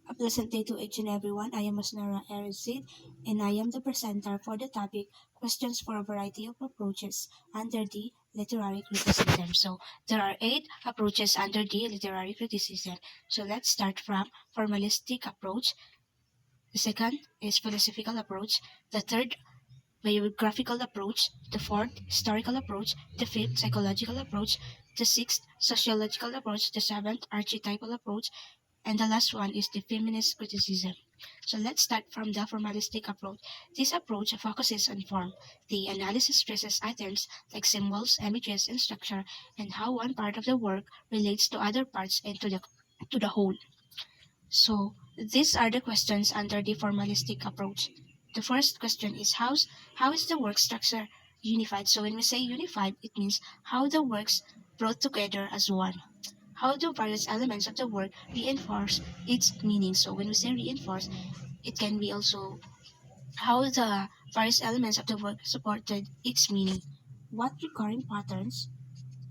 A pleasant day to each and everyone. I am Asnara Erzid, and I am the presenter for the topic Questions for a Variety of Approaches under the Literary Criticism. So, there are 8 approaches under the literary criticism. So, let's start from formalistic approach. The second is philosophical approach. The third, biographical approach. The fourth, historical approach. The fifth, psychological approach. The sixth, sociological approach. The seventh, archetypal approach. And the last one is the feminist criticism. So let's start from the formalistic approach. This approach focuses on form. The analysis stresses items like symbols, images, and structure, and how one part of the work relates to other parts and to the whole. So these are the questions under the formalistic approach. The first question is how is the work structure unified? So when we say unified, it means how the works brought together as one. How do various elements of the word reinforce its meaning? So when we say reinforce, it can be also how the various elements of the word supported its meaning. What recurring patterns,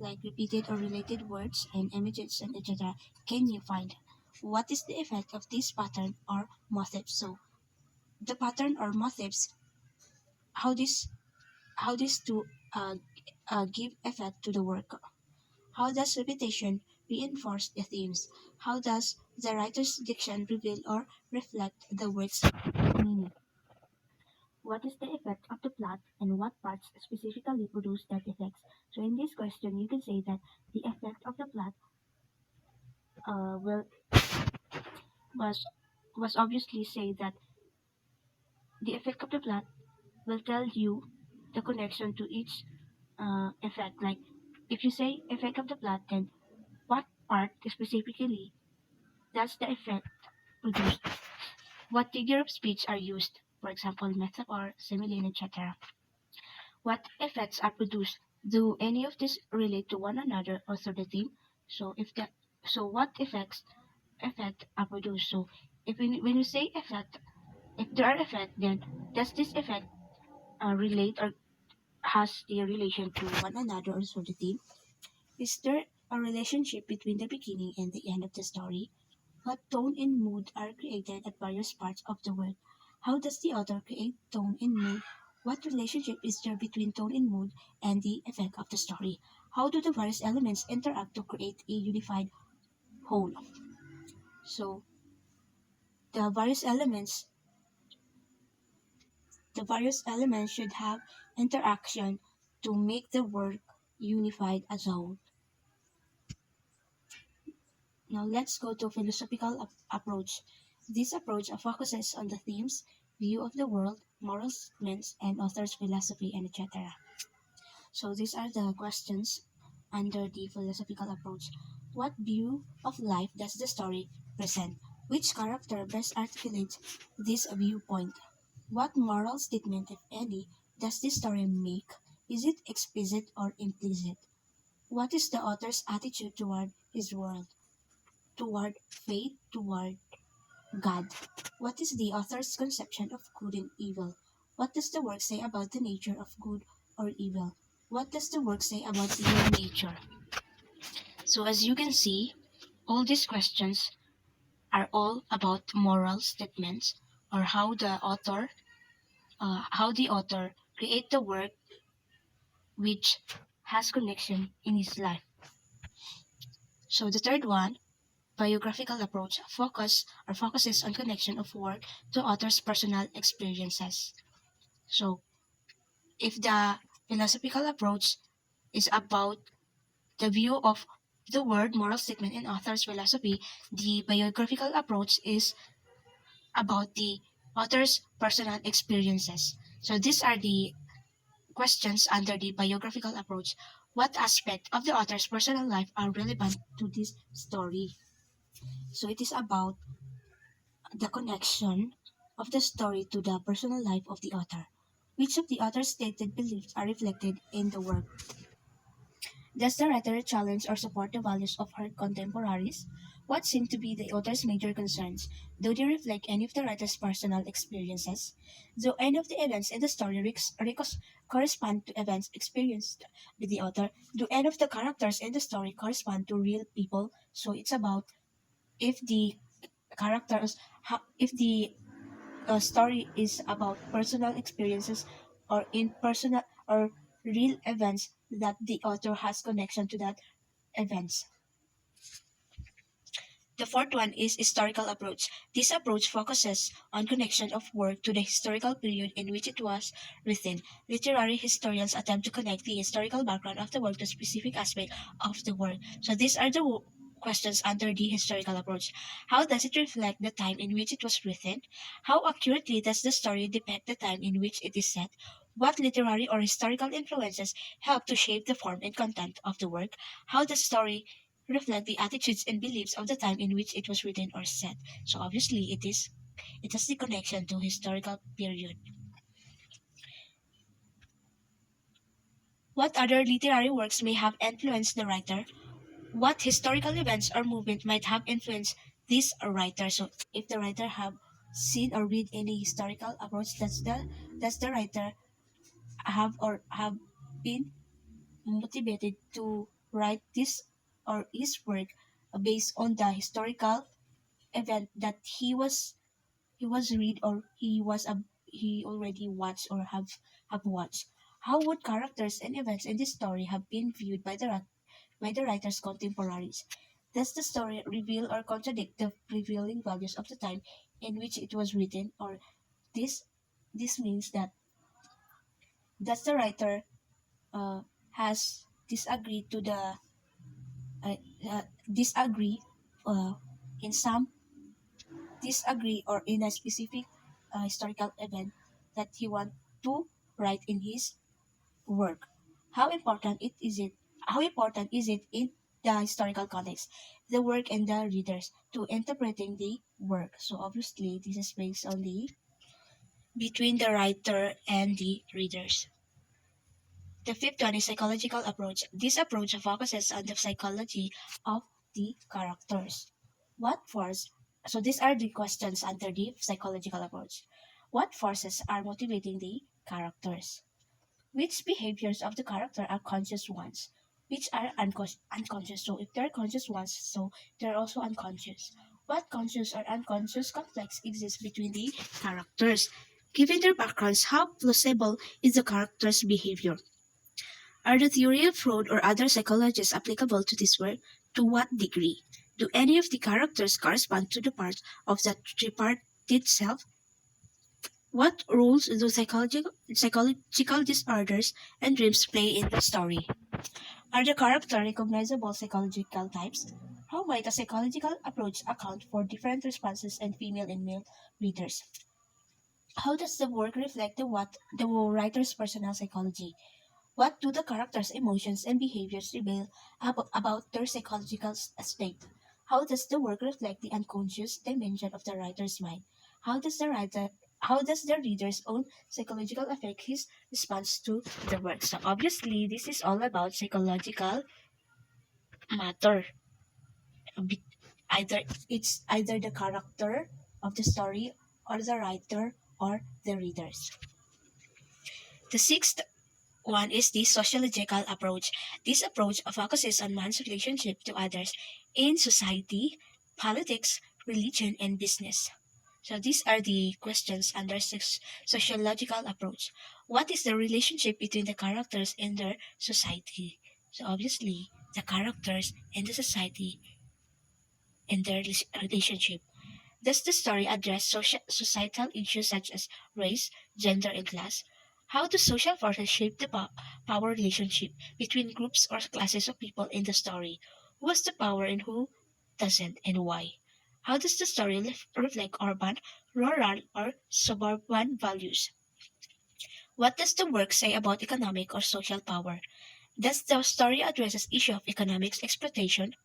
like repeated or related words and images and etc., can you find? What is the effect of this pattern or motifs? So the pattern or motifs, how this how this to give effect to the work. How does repetition reinforce the themes? How does the writer's diction reveal or reflect the work's meaning? What is the effect of the plot and what parts specifically produce that effect? So in this question, you can say that the effect of the plot will was was obviously say that the effect of the plot will tell you the connection to each effect. Like if you say effect of the plot, then what part specifically does the effect produce? What figure of speech are used? For example, metaphor, simile, etc. What effects are produced? Do any of these relate to one another or to the theme? So if the so what effect are produced? So if when you say effect, if there are effect, then does this effect relate or has the relation to one another or to the theme? Is there a relationship between the beginning and the end of the story? What tone and mood are created at various parts of the work? How does the author create tone and mood? What relationship is there between tone and mood and the effect of the story? How do the various elements interact to create a unified whole? So the various elements the various elements should have interaction to make the work unified as a whole. Now let's go to philosophical approach. This approach focuses on the themes, view of the world, moral statements, and author's philosophy, and etc. So these are the questions under the philosophical approach. What view of life does the story present? Which character best articulates this viewpoint? What moral statement, if any, does this story make? Is it explicit or implicit? What is the author's attitude toward his world? Toward fate, toward God. What is the author's conception of good and evil? What does the work say about the nature of good or evil? What does the work say about human nature? So as you can see, all these questions are all about moral statements or how the author create the work which has connection in his life. So the third one, biographical approach, focuses on connection of work to author's personal experiences. So if the philosophical approach is about the view of the word moral statement in author's philosophy, the biographical approach is about the author's personal experiences. So these are the questions under the biographical approach. What aspect of the author's personal life are relevant to this story? So it is about the connection of the story to the personal life of the author. Which of the author's stated beliefs are reflected in the work? Does the writer challenge or support the values of her contemporaries? What seem to be the author's major concerns? Do they reflect any of the writer's personal experiences? Do any of the events in the story correspond to events experienced by the author? Do any of the characters in the story correspond to real people? So it's about if the characters, if the story is about personal experiences or in personal or real events that the author has connection to that events. The fourth one is historical approach. This approach focuses on connection of work to the historical period in which it was written. Literary historians attempt to connect the historical background of the work to specific aspect of the work. So these are the questions under the historical approach. How does it reflect the time in which it was written? How accurately does the story depict the time in which it is set? What literary or historical influences help to shape the form and content of the work? How does story reflect the attitudes and beliefs of the time in which it was written or set? So obviously it has the connection to historical period. What other literary works may have influenced the writer? What historical events or movement might have influenced this writer? So if the writer have seen or read any historical approach, that's the writer have been motivated to write this or his work based on the historical event that he was read or he already watched or have watched. How would characters and events in this story have been viewed by the writer's contemporaries? Does the story reveal or contradict the prevailing values of the time in which it was written? Or this this means that does the writer uh, has disagreed to the disagree uh, in some disagree or in a specific historical event that he want to write in his work. How important it is it? How important is it in the historical context, the work and the readers to interpreting the work? So obviously, this is based on the between the writer and the readers. The fifth one is psychological approach. This approach focuses on the psychology of the characters. What force? So these are the questions under the psychological approach. What forces are motivating the characters? Which behaviors of the character are conscious ones? Which are unconscious? So if they're conscious ones, so they're also unconscious. What conscious or unconscious conflicts exist between the characters? Given their backgrounds, how plausible is the character's behavior? Are the theory of Freud or other psychologists applicable to this work? To what degree? Do any of the characters correspond to the parts of the tripartite self? What roles do psychological disorders and dreams play in the story? Are the characters recognizable psychological types? How might a psychological approach account for different responses in female and male readers? How does the work reflect the writer's personal psychology? What do the characters' emotions and behaviors reveal about their psychological state? How does the work reflect the unconscious dimension of the writer's mind? How does the reader's own psychological affect his response to the work? So obviously, this is all about psychological matter. Be- Either it's either the character of the story or the writer or the readers. The sixth one is the sociological approach. This approach focuses on man's relationship to others in society, politics, religion, and business. So these are the questions under sociological approach. What is the relationship between the characters and their society? So obviously, the characters and the society and their relationship. Does the story address societal issues such as race, gender, and class? How do social forces shape the power relationship between groups or classes of people in the story? Who has the power and who doesn't, and why? How does the story reflect urban, rural, or suburban values? What does the work say about economic or social power? Does the story addresses issue of economics exploitation?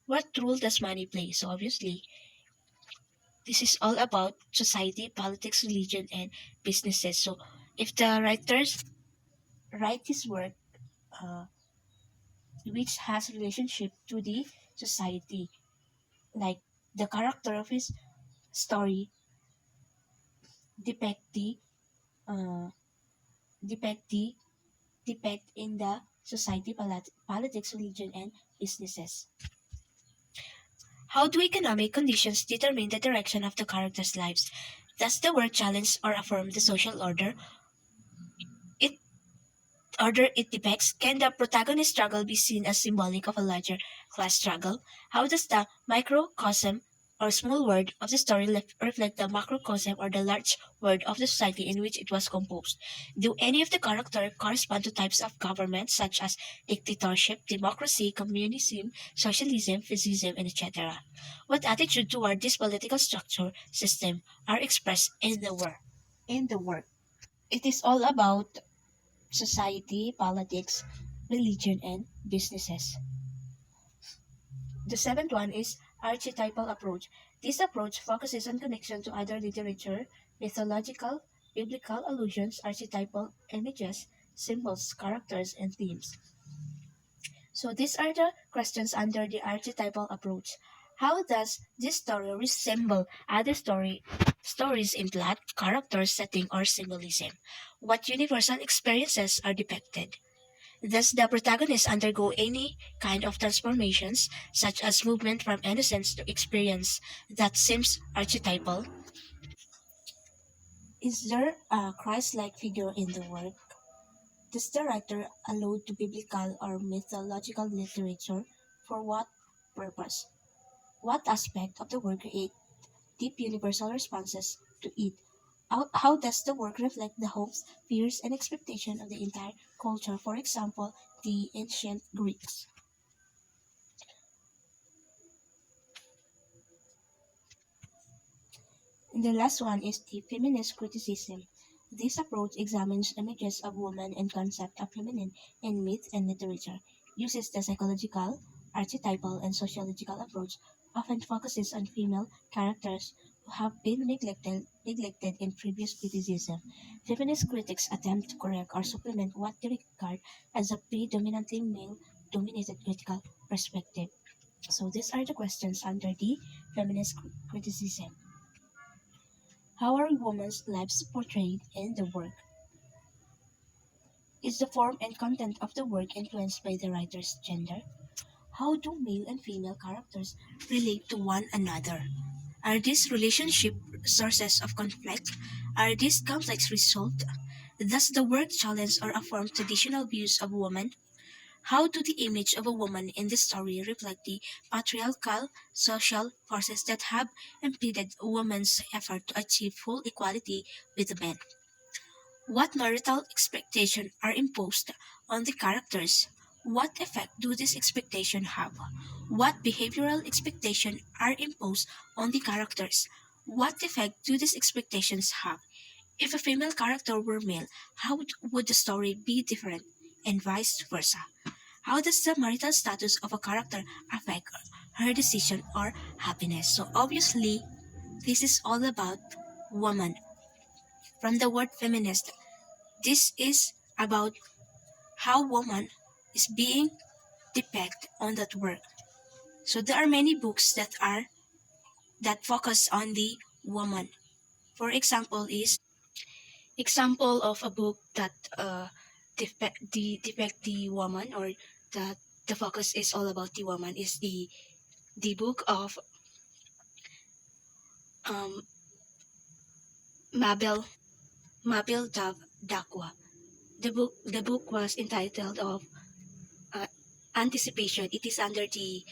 What role does money play? So obviously, this is all about society, politics, religion, and businesses. So, if the writers write his work, uh, which has relationship to the society, like the character of his story depict the uh, depict the depict in the society, politics, religion, and businesses. How do economic conditions determine the direction of the characters' lives? Does the work challenge or affirm the social it it depicts? Can the protagonist's struggle be seen as symbolic of a larger class struggle? How does the microcosm or small world of the story reflect the macrocosm or the large world of the society in which it was composed? Do any of the characters correspond to types of government such as dictatorship, democracy, communism, socialism, fascism, and etc.? What attitude toward this political structure system are expressed in the work? In the work. It is all about society, politics, religion, and businesses. The seventh one is archetypal approach. This approach focuses on connection to either literature, mythological, biblical allusions, archetypal images, symbols, characters, and themes. So these are the questions under the archetypal approach. How does this story resemble other stories in plot, character, setting, or symbolism? What universal experiences are depicted? Does the protagonist undergo any kind of transformations, such as movement from innocence to experience that seems archetypal? Is there a Christ-like figure in the work? Does the writer allude to biblical or mythological literature? For what purpose? What aspect of the work create deep universal responses to it? How does the work reflect the hopes, fears, and expectations of the entire culture? For example, the ancient Greeks. And the last one is the feminist criticism. This approach examines images of women and concept of feminine in myth and literature, uses the psychological, archetypal, and sociological approach, often focuses on female characters who have been neglected in previous criticism. Feminist critics attempt to correct or supplement what they regard as a predominantly male-dominated critical perspective. So these are the questions under the feminist criticism. How are women's lives portrayed in the work? Is the form and content of the work influenced by the writer's gender? How do male and female characters relate to one another? Are these relationships sources of conflict? Are these conflicts result? Does the work challenge or affirm traditional views of women? How do the image of a woman in the story reflect the patriarchal social forces that have impeded women's effort to achieve full equality with men? What marital expectations are imposed on the characters? What effect do these expectations have? What behavioral expectations are imposed on the characters? What effect do these expectations have? If a female character were male, how would the story be different? And vice versa. How does the marital status of a character affect her decision or happiness? So obviously, this is all about woman. From the word feminist, this is about how woman is being depicted on that work. So there are many books that focus on the woman. For example, is example of a book that depict the woman, or that the focus is all about the woman, is the book of um, Mabel Dakwa. The book was entitled of uh, Anticipation. It is under the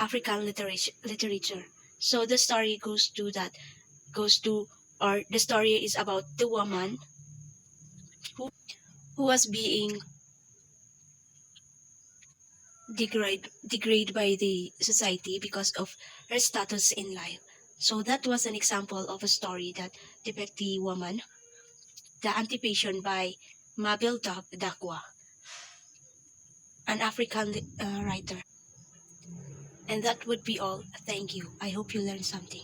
African literature. So the story goes to or the story is about the woman who was being degraded by the society because of her status in life. So that was an example of a story that depict the woman, the Anticipation by Mabel Dakwa, an African writer. And that would be all. Thank you. I hope you learned something.